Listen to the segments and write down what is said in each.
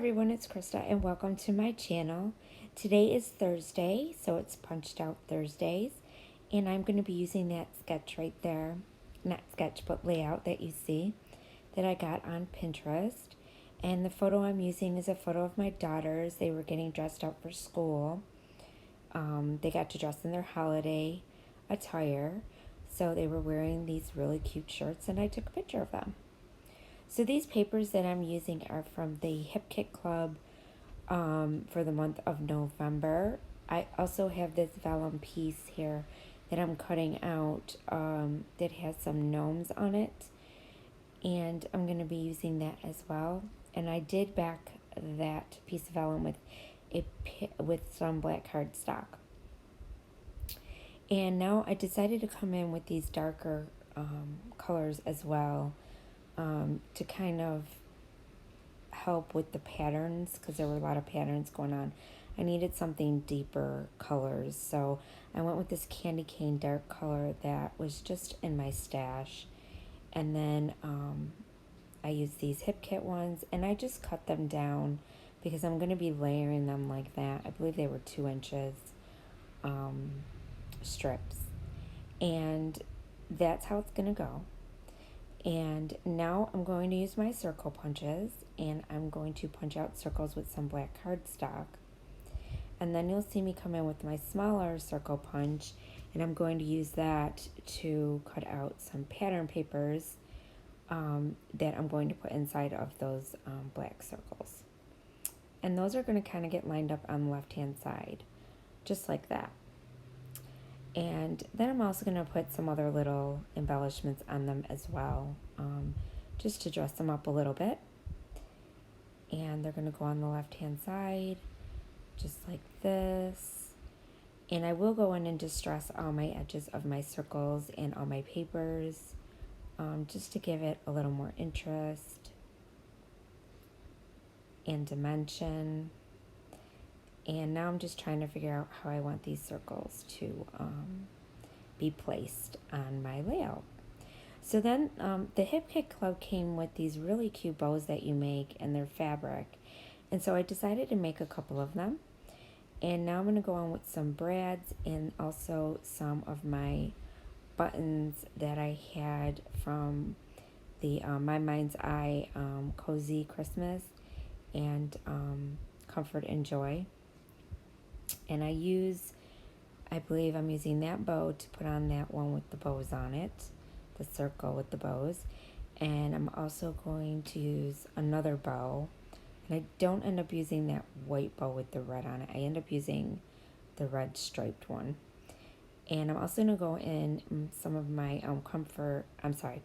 everyone, it's Krista and welcome to my channel. Today is Thursday, so it's Punched Out Thursdays, and I'm going to be using that sketch right there, not sketch but layout that you see that I got on Pinterest. And the photo I'm using is a photo of my daughters. They were getting dressed up for school. They got to dress in their holiday attire, so they were wearing these really cute shirts and I took a picture of them. So these papers that I'm using are from the Hip Kit Club for the month of November. I also have this vellum piece here that I'm cutting out that has some gnomes on it. And I'm going to be using that as well. And I did back that piece of vellum with some black cardstock. And now I decided to come in with these darker colors as well. To kind of help with the patterns, because there were a lot of patterns going on. I needed something deeper colors, so I went with this candy cane dark color that was just in my stash. And then I used these Hip Kit ones, and I just cut them down because I'm going to be layering them like that. I believe they were 2 inches strips, and that's how it's going to go. And now I'm going to use my circle punches, and I'm going to punch out circles with some black cardstock. And then you'll see me come in with my smaller circle punch, and I'm going to use that to cut out some pattern papers that I'm going to put inside of those black circles. And those are going to kind of get lined up on the left-hand side, just like that. And then I'm also going to put some other little embellishments on them as well, just to dress them up a little bit. And they're going to go on the left-hand side, just like this. And I will go in and distress all my edges of my circles and all my papers, just to give it a little more interest and dimension. And now I'm just trying to figure out how I want these circles to be placed on my layout. So then the Hip Kit Club came with these really cute bows that you make, and they're fabric. And so I decided to make a couple of them. And now I'm going to go on with some brads and also some of my buttons that I had from the My Mind's Eye Cozy Christmas and Comfort and Joy. And I believe I'm using that bow to put on that one with the bows on it, the circle with the bows. And I'm also going to use another bow. And I don't end up using that white bow with the red on it. I end up using the red striped one. And I'm also going to go in some of my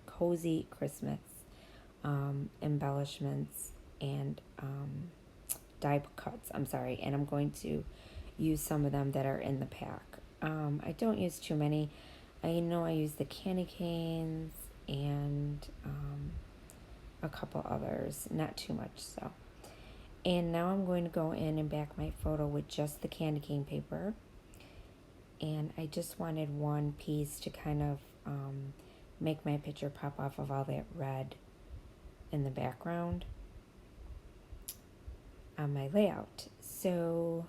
Cozy Christmas embellishments and die cuts, and I'm going to use some of them that are in the pack. I don't use too many. I know I use the candy canes and a couple others, not too much so. And now I'm going to go in and back my photo with just the candy cane paper. And I just wanted one piece to kind of make my picture pop off of all that red in the background on my layout. So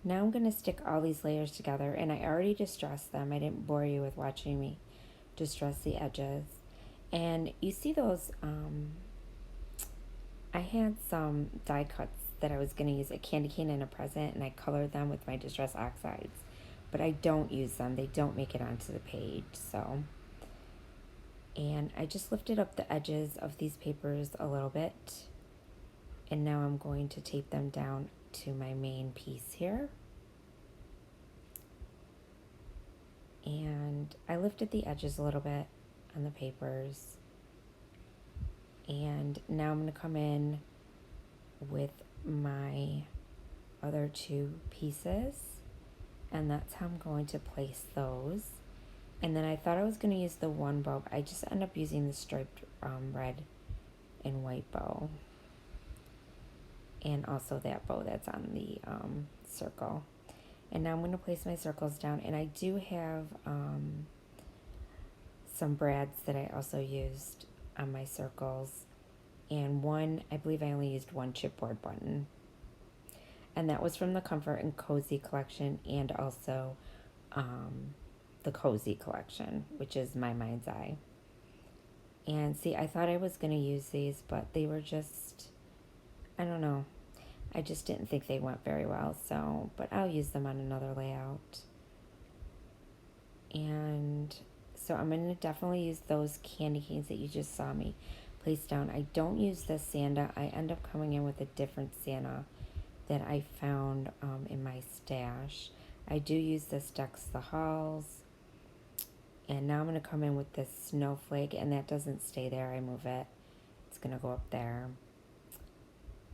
now I'm going to stick all these layers together, and I already distressed them. I didn't bore you with watching me distress the edges. And you see those, I had some die cuts that I was going to use, a candy cane and a present, and I colored them with my Distress Oxides. But I don't use them. They don't make it onto the page, so. And I just lifted up the edges of these papers a little bit. And now I'm going to tape them down to my main piece here. And I lifted the edges a little bit on the papers. And now I'm going to come in with my other 2 pieces. And that's how I'm going to place those. And then I thought I was going to use the one bow. I just end up using the striped red and white bow. And also that bow that's on the circle. And now I'm going to place my circles down. And I do have some brads that I also used on my circles. and one, I believe I only used one chipboard button. And that was from the Comfort and Cozy collection, and also the Cozy collection, which is My Mind's Eye. And see, I thought I was going to use these, but they were just, I don't know. I just didn't think they went very well, so, but I'll use them on another layout. And so I'm going to definitely use those candy canes that you just saw me place down. I don't use this Santa. I end up coming in with a different Santa that I found in my stash. I do use this Decks the Halls. And now I'm going to come in with this snowflake, and that doesn't stay there. I move it. It's going to go up there.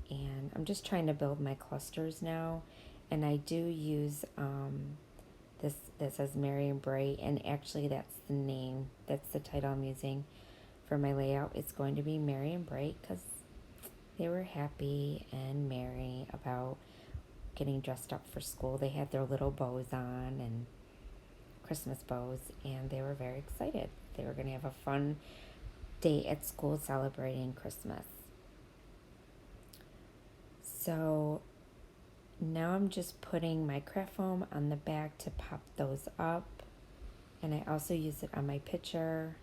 And I'm just trying to build my clusters now. And I do use this that says Mary and Bray, and actually that's the name, that's the title I'm using for my layout. It's going to be Mary and Bray because they were happy and merry about getting dressed up for school. They had their little bows on and Christmas bows, and they were very excited. They were going to have a fun day at school celebrating Christmas. So now I'm just putting my craft foam on the back to pop those up, and I also use it on my picture.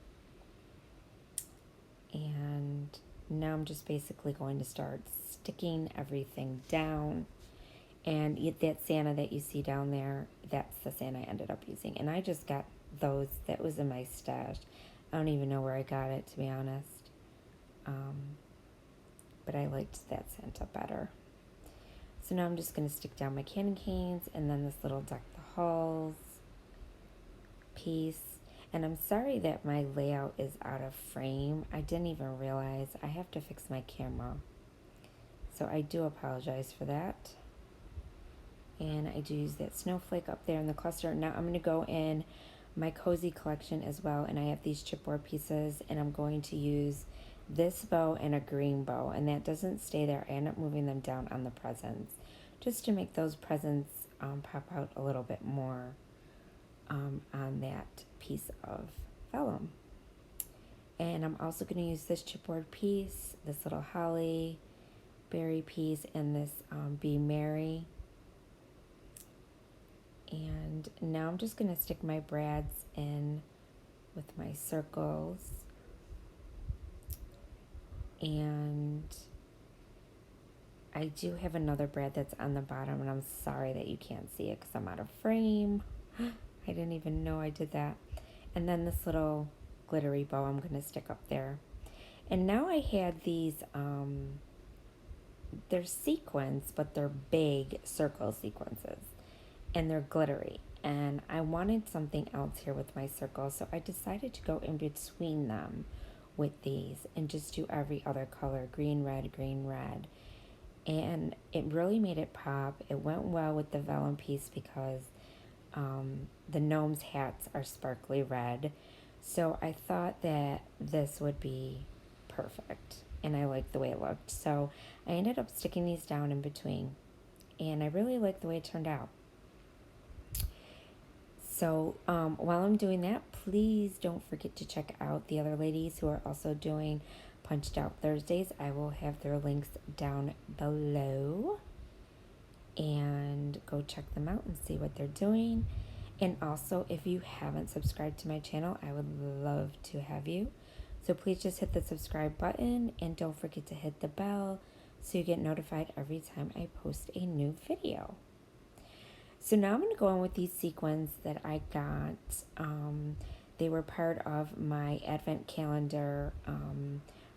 And now I'm just basically going to start sticking everything down. And that Santa that you see down there, that's the Santa I ended up using. And I just got those. That was in my stash. I don't even know where I got it, to be honest. But I liked that Santa better. So now I'm just going to stick down my candy canes and then this little Deck the Halls piece. And I'm sorry that my layout is out of frame. I didn't even realize. I have to fix my camera. So I do apologize for that. And I do use that snowflake up there in the cluster. Now I'm going to go in my Cozy collection as well. And I have these chipboard pieces. And I'm going to use this bow and a green bow. And that doesn't stay there. I end up moving them down on the presents, just to make those presents pop out a little bit more on that piece of vellum. And I'm also going to use this chipboard piece, this little holly berry piece, and this Be Merry. And now I'm just going to stick my brads in with my circles. And I do have another brad that's on the bottom, and I'm sorry that you can't see it because I'm out of frame. I didn't even know I did that. And then this little glittery bow I'm going to stick up there. And now I had these, they're sequins, but they're big circle sequences. And they're glittery. And I wanted something else here with my circles, so I decided to go in between them with these and just do every other color, green, red, green, red. And it really made it pop. It went well with the vellum piece because the gnome's hats are sparkly red. So I thought that this would be perfect, and I liked the way it looked. So I ended up sticking these down in between, and I really liked the way it turned out. So while I'm doing that, please don't forget to check out the other ladies who are also doing Punched Out Thursdays. I will have their links down below, and go check them out and see what they're doing. And also, if you haven't subscribed to my channel, I would love to have you. So please just hit the subscribe button, and don't forget to hit the bell so you get notified every time I post a new video. So now I'm going to go in with these sequins that I got. They were part of my advent calendar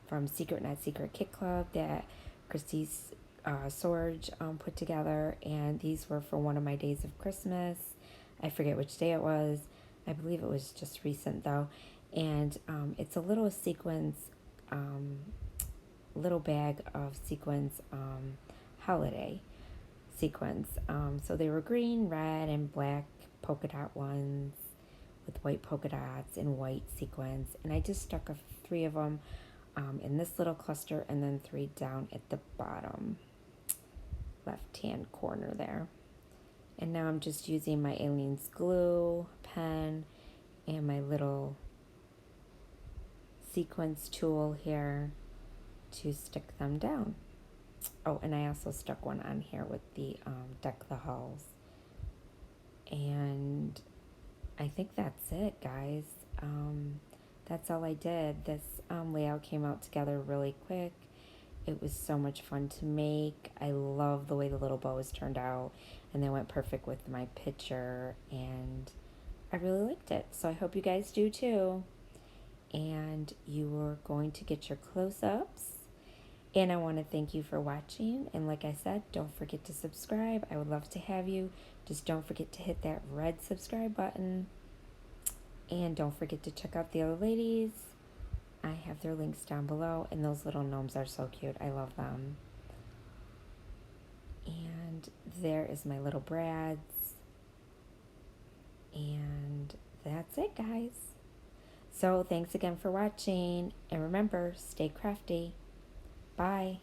from Secret Not Secret Kit Club that Krista's Sorge put together, and these were for one of my days of Christmas. I forget which day it was. I believe it was just recent though. And it's a little sequins, little bag of sequins holiday sequins. So they were green, red, and black polka dot ones with white polka dots and white sequins. And I just stuck 3 of them in this little cluster, and then 3 down at the bottom left hand corner there. And now I'm just using my Aleene's glue pen and my little sequence tool here to stick them down. Oh, and I also stuck one on here with the deck the halls. And I think that's it, guys. That's all I did. This layout came out together really quick. It was so much fun to make. I love the way the little bows turned out, and they went perfect with my picture, and I really liked it. So I hope you guys do too. And you are going to get your close-ups. And I want to thank you for watching. And like I said, don't forget to subscribe. I would love to have you. Just don't forget to hit that red subscribe button. And don't forget to check out the other ladies. I have their links down below. And those little gnomes are so cute. I love them. And there is my little Brads. And that's it, guys. So thanks again for watching. And remember, stay crafty. Bye.